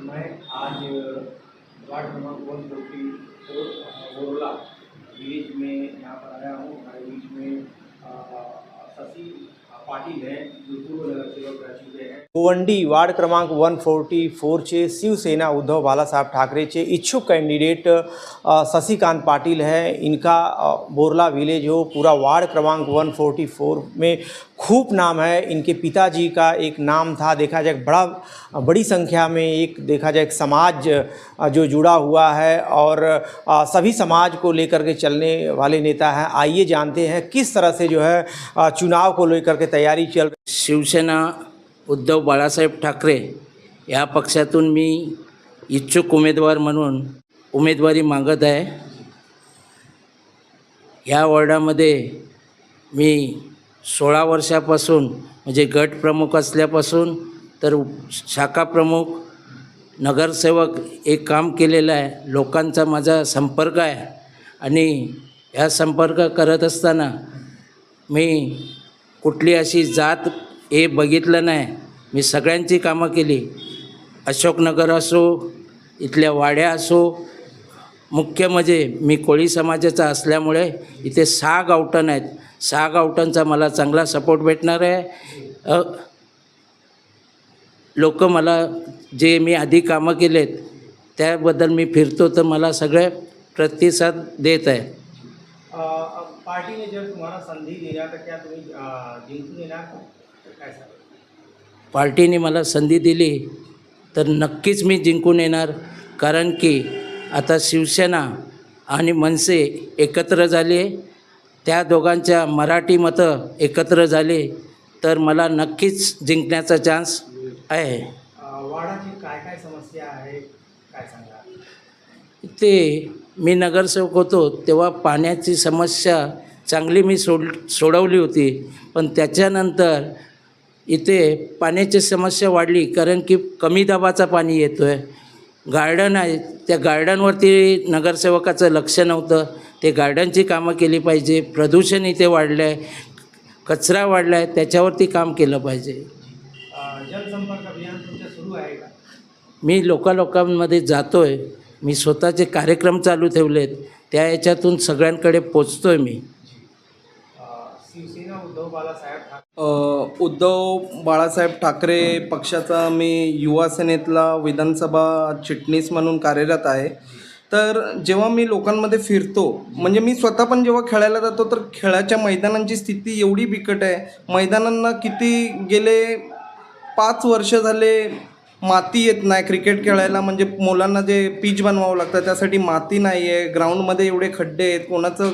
मैं आज वार्ड क्रमांक 144 बोरला विलेज में यहाँ पर आया हूँ। हमारे बीच में शशि पाटिल हैं जो पूर्व नगर सेवक रह चुके हैं। गोवंडी वार्ड क्रमांक 144चे शिवसेना उद्धव बाळासाहेब ठाकरेचे इच्छुक कैंडिडेट शशिकांत पाटिल हैं। इनका बोरला विलेज हो पूरा वार्ड क्रमांक 144 में खूब नाम है। इनके पिताजी का एक नाम था, देखा जाए बड़ी संख्या में एक देखा जाए एक समाज जो जुड़ा हुआ है और सभी समाज को लेकर के चलने वाले नेता हैं। आइए जानते हैं किस तरह से जो है चुनाव को लेकर के तैयारी चल रही। शिवसेना उद्धव बाळासाहेब ठाकरे या पक्षातून मी इच्छुक उमेदवार म्हणून उमेदवारी मागत आहे। या वॉर्डामध्ये मी 16 वर्षापासून म्हणजे गट प्रमुख असल्यापासून तर शाखा प्रमुख नगरसेवक एक काम केलेलं आहे। लोकांचा माझा संपर्क आहे आणि या संपर्क करत असताना मी कुठली अशी जात हे बघितलं नाही। मी सगळ्यांची कामं केली। अशोकनगर असो, इथल्या वाड्या असो, मुख्य म्हणजे मी कोळी समाजाचा असल्यामुळे इथे 6 गावठण आहेत। 6 गावठणचा मला चांगला सपोर्ट भेटणार आहे। लोक मला जे मी आधी कामं केलेत त्याबद्दल मी फिरतो तर मला सगळे प्रतिसाद देत आहे। पार्टी ने जब तुम्हारा संधि दिया तो क्या तुम्हें जिंकून येणार काय सांगा? पार्टीने मला संधी दिली तर नक्कीच मी जिंकून येणार, कारण की आता शिवसेना आणि मनसे एकत्र झाले, त्या दोघांच्या मराठी मतं एकत्र झाले तर मला नक्कीच जिंकण्याचा चान्स आहे। वाडाची काय काय समस्या आहे काय सांगा? ते मी नगरसेवक होतो तेव्हा पाण्याची समस्या चांगली मी सोडवली होती, पण त्याच्यानंतर इथे पाण्याची समस्या वाढली कारण की कमी दाबाचा पाणी येतो आहे। गार्डन आहे, त्या गार्डनवरती नगरसेवकाचं लक्ष नव्हतं। ते गार्डनची कामं केली पाहिजे। प्रदूषण इथे वाढलं आहे, कचरा वाढला आहे, त्याच्यावरती काम केलं पाहिजे। जनसंपर्क अभियान तुमचं सुरू आहे का? मी लोकांमध्ये जातो आहे। मी स्वतःचे कार्यक्रम चालू ठेवलेत, त्या याच्यातून सगळ्यांकडे पोचतो आहे मी। शिवसेना उद्धव बाळासाहेब ठाकरे पक्षाचा मी युवा सेनेतला विधानसभा चिटणीस म्हणून कार्यरत आहे। तर जेव्हा मी लोकांमध्ये फिरतो, म्हणजे मी स्वतः पण जेव्हा खेळायला जातो तर खेळाच्या मैदानांची स्थिती एवढी बिकट आहे। मैदानांना किती गेले 5 वर्ष झाले माती येत नाही क्रिकेट खेळायला, म्हणजे मुलांना जे पिच बनवावं लागतं त्यासाठी माती नाही आहे। ग्राउंडमध्ये एवढे खड्डे आहेत, कोणाचं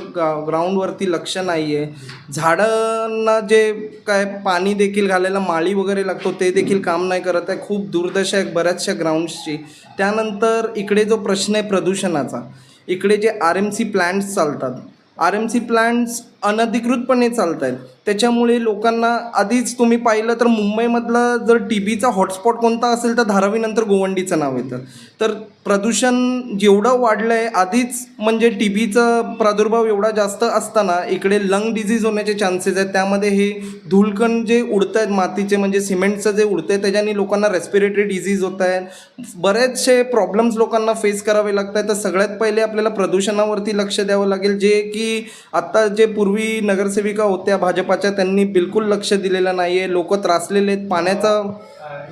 ग्राउंडवरती लक्ष नाही आहे। झाडांना जे काय पाणी देखील घालायला माळी वगैरे लागतो ते देखील काम नाही करत आहे। खूप दुर्दशा आहे बऱ्याचशा ग्राउंड्सची। त्यानंतर इकडे जो प्रश्न आहे प्रदूषणाचा, इकडे जे RMC प्लॅन्ट्स चालतात, RMC प्लॅन्ट्स अनधिकृतपणे चालत आहेत। त्याच्यामुळे लोकांना आधीच तुम्ही पाहिलं तर मुंबईमधला जर TBचा हॉटस्पॉट कोणता असेल तर धारावीनंतर गोवंडीचं नाव येतं। तर प्रदूषण जेवढं वाढलं आहे आधीच, म्हणजे TBचा प्रादुर्भाव एवढा जास्त असताना इकडे लंग डिझीज होण्याचे चान्सेस आहेत। त्यामध्ये हे धूळकण जे उडत आहेत मातीचे, म्हणजे सिमेंटचं जे उडतं आहे त्याच्याने लोकांना रेस्पिरेटरी डिझीज होत आहेत। बरेचसे प्रॉब्लेम्स लोकांना फेस करावे लागत आहेत। तर सगळ्यात पहिले आपल्याला प्रदूषणावरती लक्ष द्यावं लागेल, जे की आत्ता जे पूर्वी नगरसेविका होत्या भाजपाच्या त्यांनी बिलकुल लक्ष दिलेलं नाही आहे। लोक त्रासलेले आहेत पाण्याचा।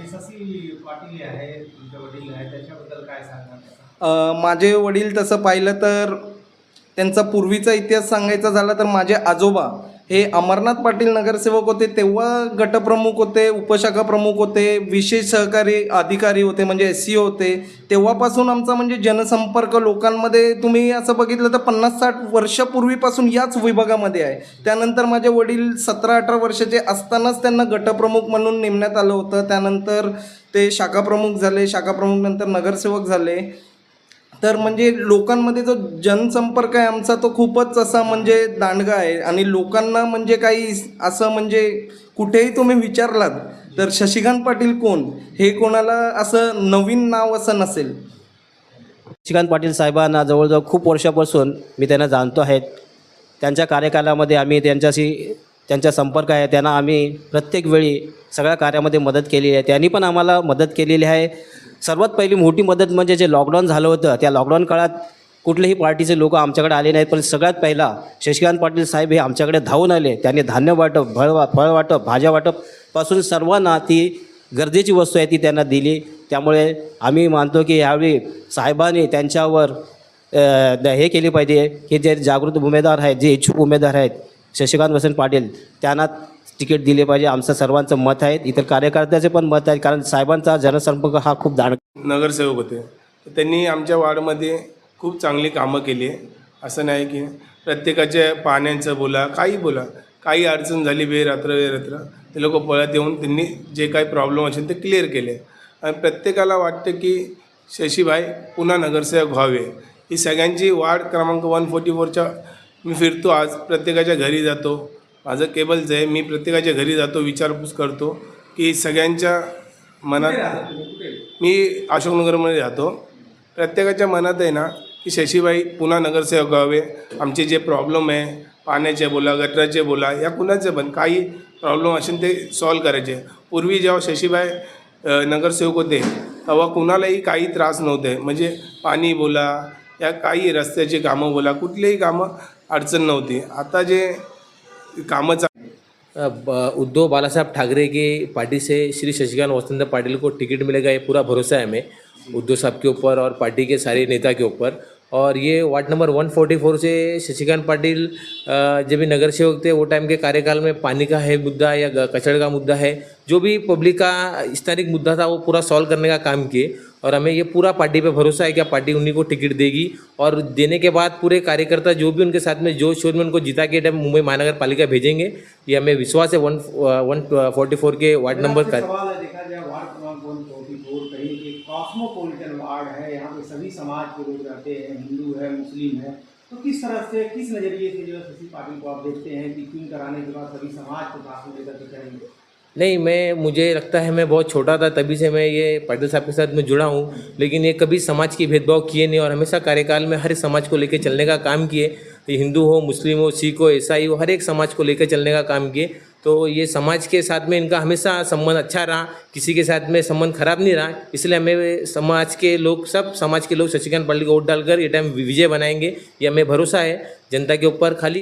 शशी पाटील आहे तुमचे वडील आहे, त्याच्याबद्दल काय सांगणार? माझे वडील तसं पाहिलं तर त्यांचा पूर्वीचा इतिहास सांगायचा झाला तर माझे आजोबा हे अमरनाथ पाटील नगरसेवक होते, तेव्हा गटप्रमुख होते, उपशाखा प्रमुख होते, विशेष सहकारी अधिकारी होते म्हणजे SCO होते। तेव्हापासून आमचा म्हणजे जनसंपर्क लोकांमध्ये तुम्ही असं बघितलं तर 50-60 वर्षापूर्वीपासून याच विभागामध्ये आहे। त्यानंतर माझे वडील 17-18 वर्षाचे असतानाच त्यांना गटप्रमुख म्हणून नेमण्यात आलं होतं। त्यानंतर ते शाखा प्रमुख झाले, शाखा प्रमुख नंतर नगरसेवक झाले। तर म्हणजे लोकांमध्ये जो जनसंपर्क आहे आमचा तो खूपच असा म्हणजे दांडगा आहे आणि लोकांना म्हणजे काही असं म्हणजे कुठेही तुम्ही विचारलात तर शशिकांत पाटील कोण हे कोणाला असं नवीन नाव असं नसेल। शशिकांत पाटील साहेबांना जवळजवळ खूप वर्षापासून मी त्यांना जाणतो आहेत। त्यांच्या कार्यकालामध्ये आम्ही त्यांचा संपर्क आहे, त्यांना आम्ही प्रत्येक वेळी सगळ्या कार्यामध्ये मदत केली आहे। त्यांनी पण आम्हाला मदत केलेली आहे। सर्वात पहिली मोठी मदत म्हणजे जे लॉकडाऊन झालं होतं, त्या लॉकडाऊन काळात कुठल्याही पार्टीचे लोक आमच्याकडे आले नाहीत, पण सगळ्यात पहिला शशिकांत पाटील साहेब हे आमच्याकडे धावून आले. त्यांनी धान्य वाटप, फळ वाटप, भाज्या वाटपपासून सर्वांना ती गरजेची वस्तू आहे ती त्यांना दिली. त्यामुळे आम्ही मानतो की यावेळी साहेबांनी त्यांच्यावर हे केले पाहिजे की जे जागृत उमेदवार आहेत, जे इच्छुक उमेदवार आहेत शशिकांत वसंत पाटील, त्यांना तिकीट दिले पाहिजे. आमचं सर्वांचं मत आहे, इतर कार्यकर्त्याचे पण मत आहे, कारण साहेबांचा जनसंपर्क हा खूप नगरसेवक होते. त्यांनी आमच्या वार्डमध्ये खूप चांगली कामं केली आहे. असं नाही की प्रत्येकाच्या पाण्याचं बोला, काही बोला, काही अडचण झाली बेरात्र ते लोक पळत येऊन त्यांनी जे काही प्रॉब्लेम असेल ते क्लिअर केले. आणि प्रत्येकाला वाटतं की शशीभाई पुन्हा नगरसेवक व्हावे. ही सगळ्यांची वार्ड क्रमांक 144च्या मी फिरतो, आज प्रत्येकाच्या घरी जातो, माझं केबलचं आहे, मी प्रत्येकाच्या घरी जातो, विचारपूस करतो की सगळ्यांच्या मनात, मी अशोकनगरमध्ये राहतो, प्रत्येकाच्या मनात आहे ना की शशीबाई पुन्हा नगरसेवक व्हावे. आमचे जे प्रॉब्लेम आहे पाण्याचे बोला, गटराचे बोला, या कुणाचे पण काही प्रॉब्लेम असेल ते सॉल्व करायचे. पूर्वी जेव्हा शशीबाई नगरसेवक होते तेव्हा कुणालाही काही त्रास नव्हते, म्हणजे पाणी बोला या काही रस्त्याची कामं बोला, कुठलीही कामं अडचण नव्हती. आता जे कामं उद्धव बालासाहब ठाकरे की पार्टी से श्री शशिकांत वसंत पाटिल को टिकट मिलेगा, ये पूरा भरोसा है हमें उद्धव साहब के ऊपर और पार्टी के सारे नेता के ऊपर. और ये वार्ड नंबर 144 से शशिकांत पाटिल जब भी नगर सेवक थे वो टाइम के कार्यकाल में पानी का है मुद्दा या कचड़े का मुद्दा है, जो भी पब्लिक का स्थानिक मुद्दा था वो पूरा सॉल्व करने का काम किए. और हमें ये पूरा पार्टी पे भरोसा है कि पार्टी उन्हीं को टिकट देगी. और देने के बाद पूरे कार्यकर्ता जो भी उनके साथ में जोश शोर में उनको जिता के टाइम मुंबई महानगर पालिका भेजेंगे, ये हमें विश्वास है. 144 के वार्ड नंबर का सवाल है, देखा जाए वार्ड क्रमांक 144 कहीं एक कॉस्मोपॉलिटन वार्ड है, यहाँ पे सभी समाज के लोग रहते हैं, हिंदू है, मुस्लिम है, तो किस तरह से, किस नज़रिए से जो है शशि पाटिल को आप देखते हैं कि क्यों कराने के बाद सभी समाज को साथ में लेकर के करेंगे? नहीं, मुझे लगता है मैं बहुत छोटा था तभी से मैं ये पाटिल साहब के साथ में जुड़ा हूँ, लेकिन ये कभी समाज की भेदभाव किए नहीं और हमेशा कार्यकाल में हर समाज को लेकर चलने का काम किए. हिंदू हो, मुस्लिम हो, सिख हो, ईसाई हो, हर एक समाज को लेकर चलने का काम किए. तो ये समाज के साथ में इनका हमेशा संबंध अच्छा रहा, किसी के साथ में संबंध खराब नहीं रहा. इसलिए हमें समाज के लोग, सब समाज के लोग शशिकांत पाटिल को वोट डालकर ये टाइम विजय बनाएंगे, ये हमें भरोसा है जनता के ऊपर. खाली